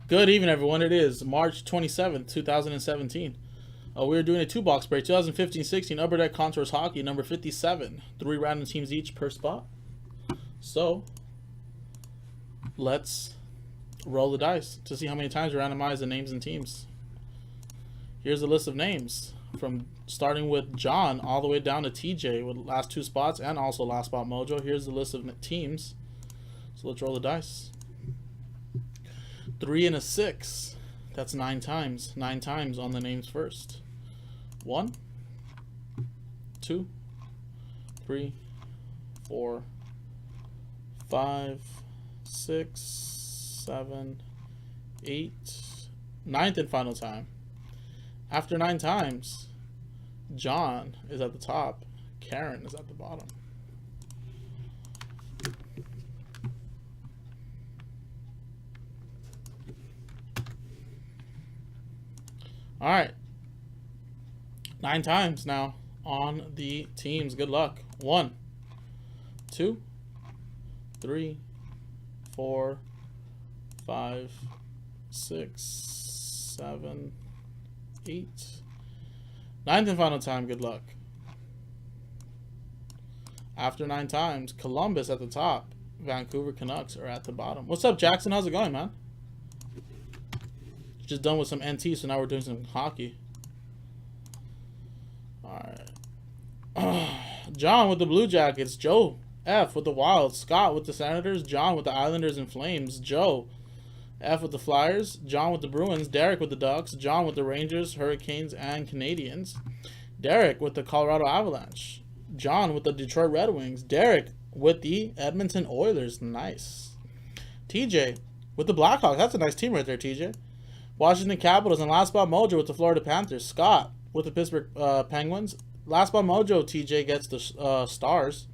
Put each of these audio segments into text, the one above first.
Good evening, everyone. It is March 27th, 2017. We're doing a two-box break. 2015-16 Upper Deck Contours Hockey, number 57. 3 random teams each per spot. So, let's roll the dice to see how many times we randomize the names and teams. Here's a list of names, from starting with John all the way down to TJ with last 2 spots and also last spot mojo. Here's the list of teams. So let's roll the dice. 3 and a 6. That's 9 times. 9 times on the names first. 1, 2, 3, 4, 5, 6, 7, 8. 9th and final time. After 9 times, John is at the top. Karen is at the bottom. All right. 9 times now on the teams. Good luck. 1, 2, 3, 4, 5, 6, 7, 8. 9th and final time. Good luck. After 9 times, Columbus at the top. Vancouver Canucks are at the bottom. What's up, Jackson? How's it going, man? Just done with some NT, so now we're doing some hockey. Alright. John with the Blue Jackets. Joe F with the Wild. Scott with the Senators. John with the Islanders and Flames. Joe F with the Flyers. John with the Bruins. Derek with the Ducks. John with the Rangers, Hurricanes, and Canadians. Derek with the Colorado Avalanche. John with the Detroit Red Wings. Derek with the Edmonton Oilers. Nice. TJ with the Blackhawks. That's a nice team right there, TJ. Washington Capitals and last spot mojo with the Florida Panthers. Scott with the Pittsburgh Penguins. Last spot mojo, TJ gets the Stars.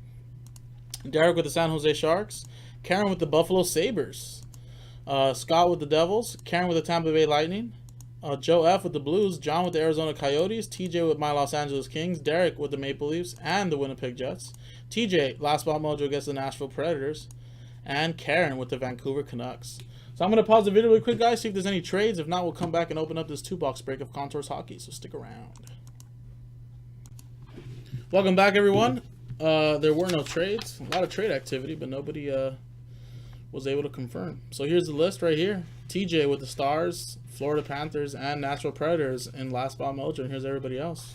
Derek with the San Jose Sharks. Karen with the Buffalo Sabres. Scott with the Devils. Karen with the Tampa Bay Lightning. Joe F with the Blues. John with the Arizona Coyotes. TJ with my Los Angeles Kings. Derek with the Maple Leafs and the Winnipeg Jets. TJ, last spot mojo, gets the Nashville Predators. And Karen with the Vancouver Canucks. So I'm going to pause the video really quick, guys, see if there's any trades. If not, we'll come back and open up this 2-box break of Contours Hockey, so stick around. Welcome back, everyone. There were no trades. A lot of trade activity, but nobody was able to confirm. So here's the list right here. TJ with the Stars, Florida Panthers, and Nashville Predators in last spot mojo, and here's everybody else.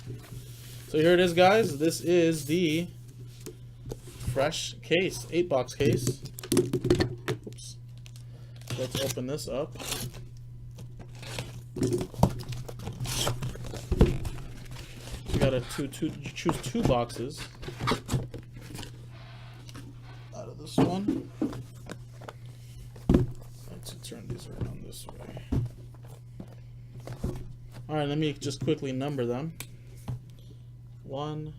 So here it is, guys. This is the fresh case, 8-box case. Oops. Let's open this up. You gotta choose 2 boxes out of this one. Let's turn these around this way. All right, let me just quickly number them. 1,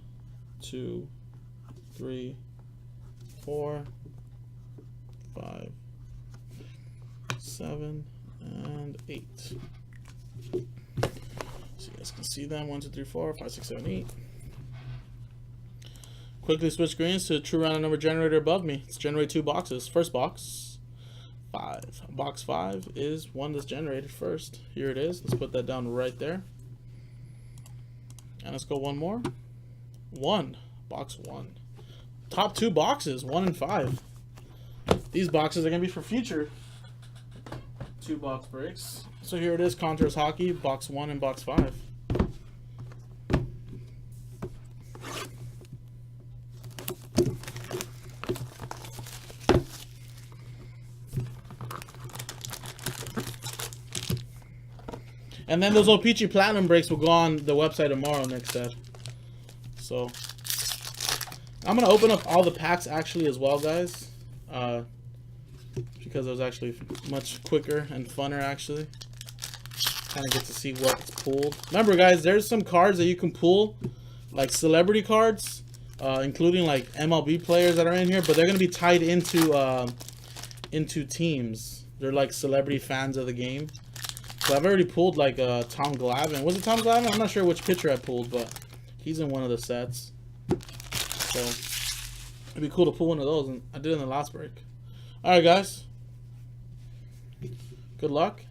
2, 3, 4, 5, 7, and 8. So you guys can see them. 1, 2, 3, 4, 5, 6, 7, 8. Quickly switch screens to the true random number generator above me. Let's generate 2 boxes. First box, 5. Box 5 is one that's generated first. Here it is. Let's put that down right there. And let's go one more. 1. Box 1. Top 2 boxes, 1 and 5. These boxes are going to be for future 2-box breaks. So here it is, Contours Hockey, box 1 and box 5. And then those O-Pee-Chee Platinum breaks will go on the website tomorrow, Nick said. So I'm going to open up all the packs actually as well, guys. Because it was actually much quicker and funner, actually. Kind of get to see what's pulled. Remember, guys, there's some cards that you can pull, like celebrity cards, including like MLB players that are in here, but they're going to be tied into teams. They're like celebrity fans of the game. So I've already pulled like Tom Glavine. Was it Tom Glavine? I'm not sure which pitcher I pulled, but he's in one of the sets. So it'd be cool to pull one of those, and I did in the last break. All right, guys. Good luck.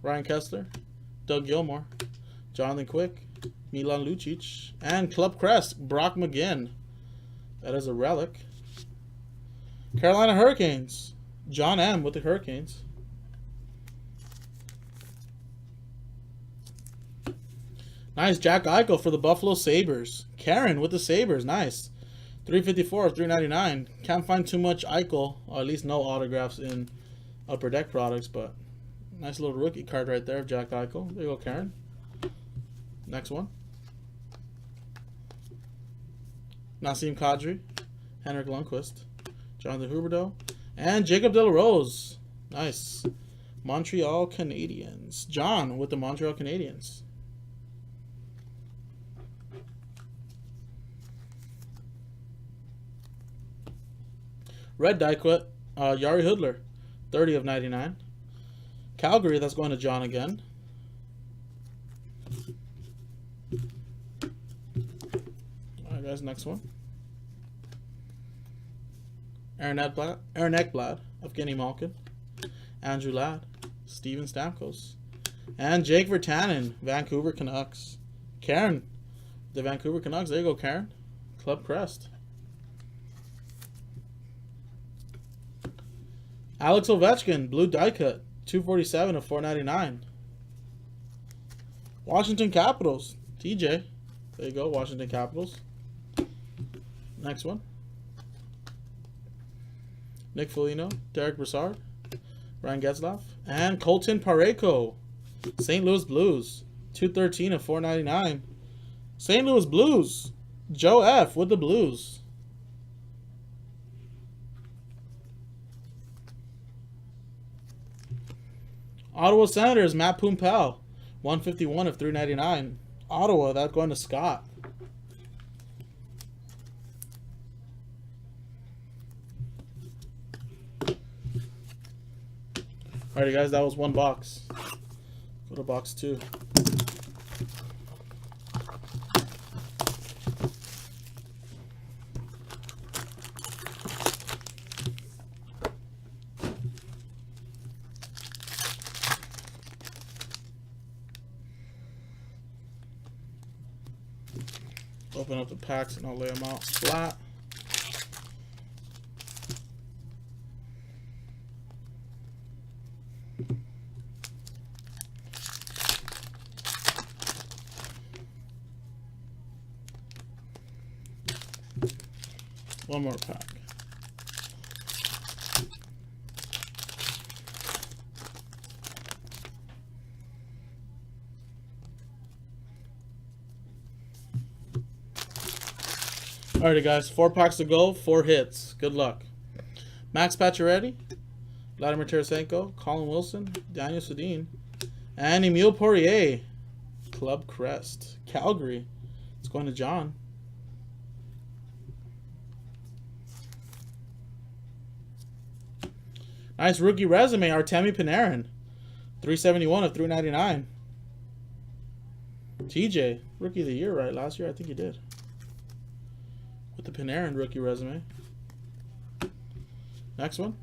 Ryan Kessler, Doug Gilmore, Jonathan Quick, Milan Lucic, and Club Crest, Brock McGinn. That is a relic. Carolina Hurricanes, John M. with the Hurricanes. Nice, Jack Eichel for the Buffalo Sabres. Karen with the Sabres, nice. 354 of 399. Can't find too much Eichel, or at least no autographs in Upper Deck products, but nice little rookie card right there of Jack Eichel. There you go, Karen. Next one. Nassim Kadri, Henrik Lundqvist, Jonathan Huberdeau, and Jacob De La Rose. Nice. Montreal Canadiens. John with the Montreal Canadiens. Red die cut, Yari Hoodler, 30 of 99. Calgary, that's going to John again. Alright guys, next one. Aaron Ekblad, Evgeny Malkin, Andrew Ladd, Steven Stamkos, and Jake Virtanen, Vancouver Canucks. Karen, the Vancouver Canucks. There you go, Karen. Club Crest. Alex Ovechkin, blue die cut, 247 of 499. Washington Capitals, TJ. There you go, Washington Capitals. Next one. Nick Foligno, Derek Brassard, Ryan Getzlaf, and Colton Parayko, St. Louis Blues, 213 of 499. St. Louis Blues, Joe F. with the Blues. Ottawa Senators, Matt Pumpel, 151 of 399. Ottawa, that's going to Scott. Alrighty guys, that was one box. Go to box 2. Open up the packs and I'll lay them out flat. One more pack. Alrighty guys, 4 packs to go, 4 hits. Good luck. Max Pacioretty, Vladimir Tarasenko, Colin Wilson, Daniel Sedin, and Emile Poirier. Club Crest. Calgary. It's going to John. Nice rookie resume, Artemi Panarin. 371 of 399. TJ, rookie of the year, right? Last year, I think he did. With the Panarin rookie resume. Next one.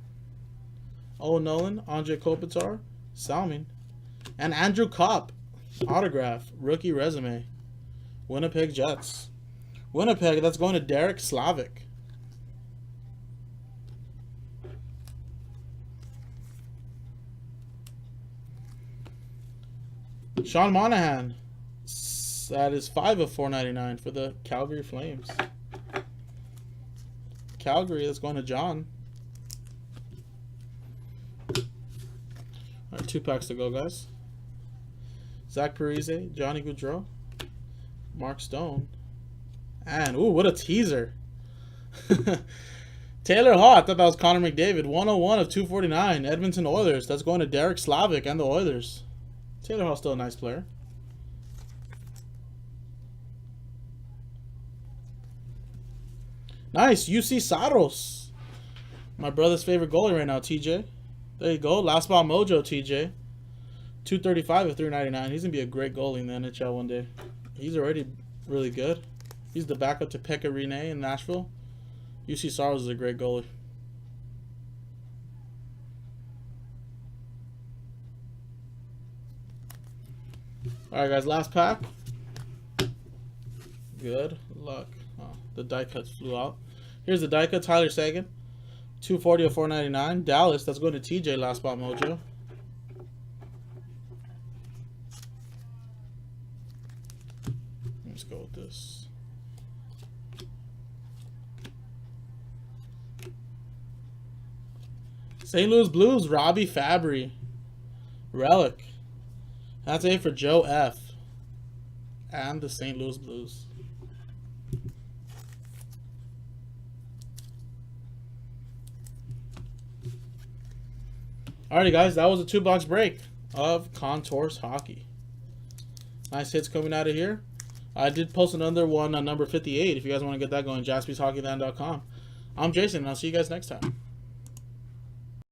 Owen Nolan, Andrei Kopitar, Salmon, and Andrew Kopp. Autograph, rookie resume. Winnipeg Jets. Winnipeg, that's going to Derek Slavic. Sean Monahan. That is 5 of 499 for the Calgary Flames. Calgary, that's going to John. Alright, 2 packs to go, guys. Zach Parise, Johnny Gaudreau, Mark Stone, and, ooh, what a teaser. Taylor Hall, I thought that was Connor McDavid. 101 of 249. Edmonton Oilers. That's going to Derek Slavic and the Oilers. Taylor Hall's still a nice player. Nice, UC Saros. My brother's favorite goalie right now, TJ. There you go. Last Ball Mojo, TJ. 235 of 399. He's going to be a great goalie in the NHL one day. He's already really good. He's the backup to Pekka Rinne in Nashville. UC Saros is a great goalie. Alright, guys, last pack. Good luck. Oh, the die cuts flew out. Here's the die cut, Tyler Sagan. 240 of 499. Dallas, that's going to TJ, last spot mojo. Let's go with this. St. Louis Blues, Robbie Fabry. Relic. That's A for Joe F. And the St. Louis Blues. Alrighty, guys, that was a 2-box break of Contours Hockey. Nice hits coming out of here. I did post another one on number 58 if you guys want to get that going. JaspysHockeyLand.com. I'm Jason, and I'll see you guys next time.